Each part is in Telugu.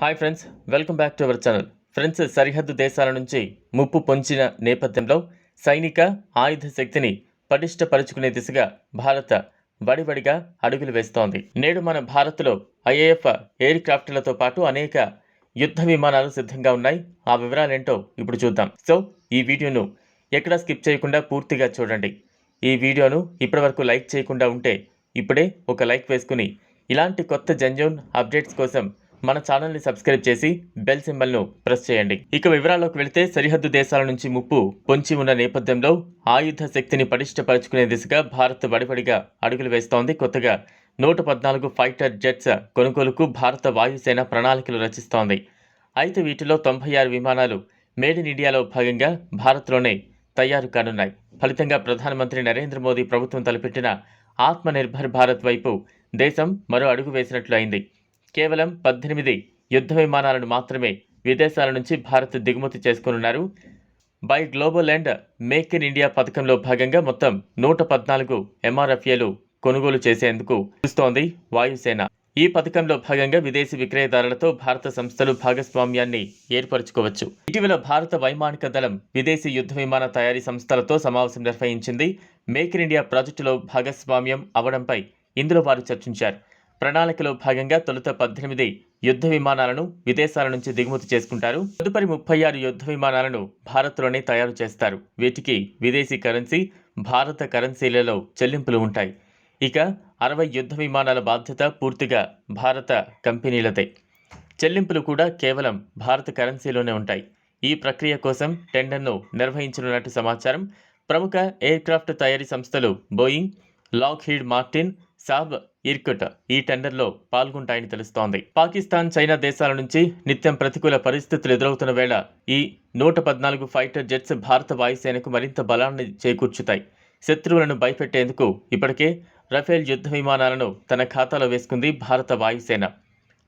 Hi friends, welcome back to our channel. Friends, సరిహద్దు దేశాల నుంచి ముప్పు పొంచిన నేపథ్యంలో సైనిక ఆయుధ శక్తిని పటిష్టపరుచుకునే దిశగా భారత్ వడివడిగా అడుగులు వేస్తోంది. నేడు మన భారత్లో ఐఏఎఫ్ ఎయిర్ క్రాఫ్ట్లతో పాటు అనేక యుద్ధ విమానాలు సిద్ధంగా ఉన్నాయి. ఆ వివరాలేంటో ఇప్పుడు చూద్దాం. సో ఈ వీడియోను ఎక్కడా స్కిప్ చేయకుండా పూర్తిగా చూడండి. ఈ వీడియోను ఇప్పటివరకు లైక్ చేయకుండా ఉంటే ఇప్పుడే ఒక లైక్ వేసుకుని ఇలాంటి కొత్త జెన్యూన్ అప్డేట్స్ కోసం మన ఛానల్ని సబ్స్క్రైబ్ చేసి బెల్ సింబల్ను ప్రెస్ చేయండి. ఇక వివరాల్లోకి వెళితే, సరిహద్దు దేశాల నుంచి ముప్పు పొంచి ఉన్న నేపథ్యంలో ఆయుధ శక్తిని పటిష్టపరుచుకునే దిశగా భారత్ వడివడిగా అడుగులు వేస్తోంది. కొత్తగా 114 ఫైటర్ జెట్స్ కొనుగోలుకు భారత వాయుసేన ప్రణాళికలు రచిస్తోంది. అయితే వీటిలో 96 విమానాలు మేడ్ ఇన్ ఇండియాలో భాగంగా భారత్లోనే తయారు కానున్నాయి. ఫలితంగా ప్రధానమంత్రి నరేంద్ర మోదీ ప్రభుత్వం తలపెట్టిన ఆత్మనిర్భర్ భారత్ వైపు దేశం మరో అడుగు వేసినట్లు అయింది. కేవలం 18 యుద్ధ విమానాలను మాత్రమే విదేశాల నుంచి భారత్ దిగుమతి చేసుకోనున్నారు. Buy global and make in India పథకంలో భాగంగా మొత్తం 114 ఎంఆర్ఎఫ్ఏలు కొనుగోలు చేసేందుకు చూస్తోంది వాయుసేన. ఈ పథకంలో భాగంగా విదేశీ విక్రయదారులతో భారత సంస్థలు భాగస్వామ్యాన్ని ఏర్పరచుకోవచ్చు. ఇటీవల భారత వైమానిక దళం విదేశీ యుద్ధ విమాన తయారీ సంస్థలతో సమావేశం నిర్వహించింది. మేక్ ఇన్ ఇండియా ప్రాజెక్టులో భాగస్వామ్యం అవడంపై ఇందులో వారు చర్చించారు. ప్రణాళికలో భాగంగా తొలుత 18 యుద్ధ విమానాలను విదేశాల నుంచి దిగుమతి చేసుకుంటారు. తదుపరి 36 యుద్ధ విమానాలను భారత్లోనే తయారు చేస్తారు. వీటికి విదేశీ కరెన్సీ, భారత కరెన్సీలలో చెల్లింపులు ఉంటాయి. ఇక 60 యుద్ధ విమానాల బాధ్యత పూర్తిగా భారత కంపెనీలదే. చెల్లింపులు కూడా కేవలం భారత కరెన్సీలోనే ఉంటాయి. ఈ ప్రక్రియ కోసం టెండర్ను నిర్వహించనున్నట్టు సమాచారం. ప్రముఖ ఎయిర్క్రాఫ్ట్ తయారీ సంస్థలు బోయింగ్, లాక్హీడ్ మార్టిన్, సాబ్ ఇర్కుట్ ఈ టెండర్లో పాల్గొంటాయని తెలుస్తోంది. పాకిస్తాన్, చైనా దేశాల నుంచి నిత్యం ప్రతికూల పరిస్థితులు ఎదురవుతున్న వేళ ఈ 114 ఫైటర్ జెట్స్ భారత వాయుసేనకు మరింత బలాన్ని చేకూర్చుతాయి. శత్రువులను భయపెట్టేందుకు ఇప్పటికే రఫేల్ యుద్ధ విమానాలను తన ఖాతాలో వేసుకుంది భారత వాయుసేన.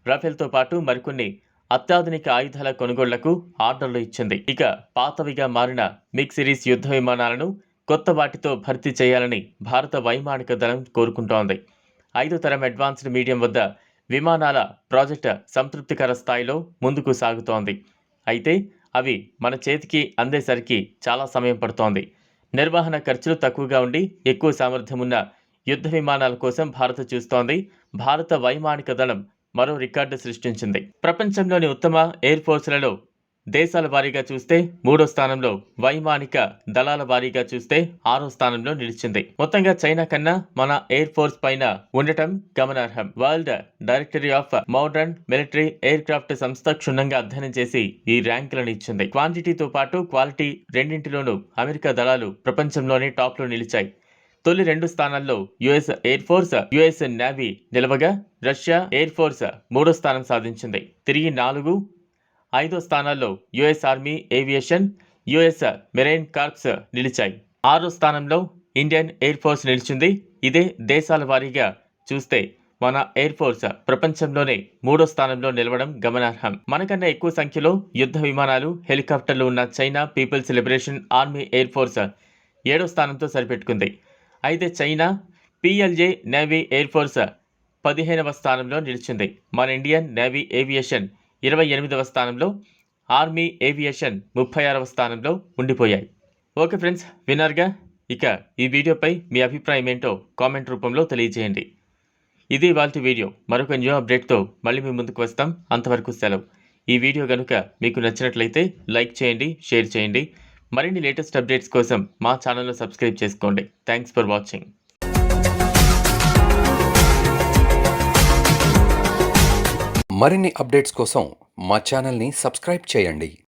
రఫేల్తో పాటు మరికొన్ని అత్యాధునిక ఆయుధాల కొనుగోళ్లకు ఆర్డర్లు ఇచ్చింది. ఇక పాతవిగా మారిన మిగ్ సిరీస్ యుద్ధ విమానాలను కొత్త వాటితో భర్తీ చేయాలని భారత వైమానిక దళం కోరుకుంటోంది. 5వ తరం అడ్వాన్స్డ్ మీడియం వద్ద విమానాల ప్రాజెక్ట్ సంతృప్తికర స్థాయిలో ముందుకు సాగుతోంది. అయితే అవి మన చేతికి అందేసరికి చాలా సమయం పడుతోంది. నిర్వహణ ఖర్చులు తక్కువగా ఉండి ఎక్కువ సామర్థ్యం ఉన్న యుద్ధ విమానాల కోసం భారత్ చూస్తోంది. భారత వైమానిక దళం మరో రికార్డు సృష్టించింది. ప్రపంచంలోని ఉత్తమ ఎయిర్ ఫోర్స్లలో దేశాల వారీగా చూస్తే 3వ స్థానంలో, వైమానిక దళాల వారీగా చూస్తే 6వ స్థానంలో నిలిచింది. మొత్తంగా చైనా కన్నా మన ఎయిర్ ఫోర్స్ పైన ఉండటం గమనార్హం. World directory of modern military air craft సంస్థ క్షుణ్ణంగా అధ్యయనం చేసి ఈ ర్యాంకులను ఇచ్చింది. క్వాంటిటీతో పాటు క్వాలిటీ రెండింటిలోనూ అమెరికా దళాలు ప్రపంచంలోనే టాప్లో నిలిచాయి. తొలి 2 స్థానాల్లో US air force, US navy నిలవగా రష్యా ఎయిర్ ఫోర్స్ 3వ స్థానం సాధించింది. తిరిగి 4, 5వ స్థానాల్లో US army aviation, US marine corps నిలిచాయి. 6వ స్థానంలో ఇండియన్ ఎయిర్ ఫోర్స్ నిలిచింది. ఇదే దేశాల వారీగా చూస్తే మన ఎయిర్ ఫోర్స్ ప్రపంచంలోనే 3వ స్థానంలో నిలవడం గమనార్హం. మనకన్నా ఎక్కువ సంఖ్యలో యుద్ధ విమానాలు, హెలికాప్టర్లు ఉన్న China people's liberation army air force 7వ స్థానంతో సరిపెట్టుకుంది. అయితే చైనా పిఎల్జే నేవీ ఎయిర్ ఫోర్స్ 15వ స్థానంలో నిలిచింది. మన ఇండియన్ నేవీ ఏవియేషన్ 28వ స్థానంలో, ఆర్మీ ఏవియేషన్ 36వ స్థానంలో ఉండిపోయాయి. ఓకే ఫ్రెండ్స్, విన్నారుగా. ఇక ఈ వీడియోపై మీ అభిప్రాయం ఏంటో కామెంట్ రూపంలో తెలియజేయండి. ఇది ఇవాల్టి వీడియో. మరొక న్యూ అప్డేట్తో మళ్ళీ మీ ముందుకు వస్తాం. అంతవరకు సెలవు. ఈ వీడియో కనుక మీకు నచ్చినట్లయితే లైక్ చేయండి, షేర్ చేయండి. మరిన్ని లేటెస్ట్ అప్డేట్స్ కోసం మా ఛానల్ను సబ్స్క్రైబ్ చేసుకోండి. Thanks for watching. మరిన్ని అప్డేట్స్ కోసం మా ఛానల్ని సబ్స్క్రైబ్ చేయండి.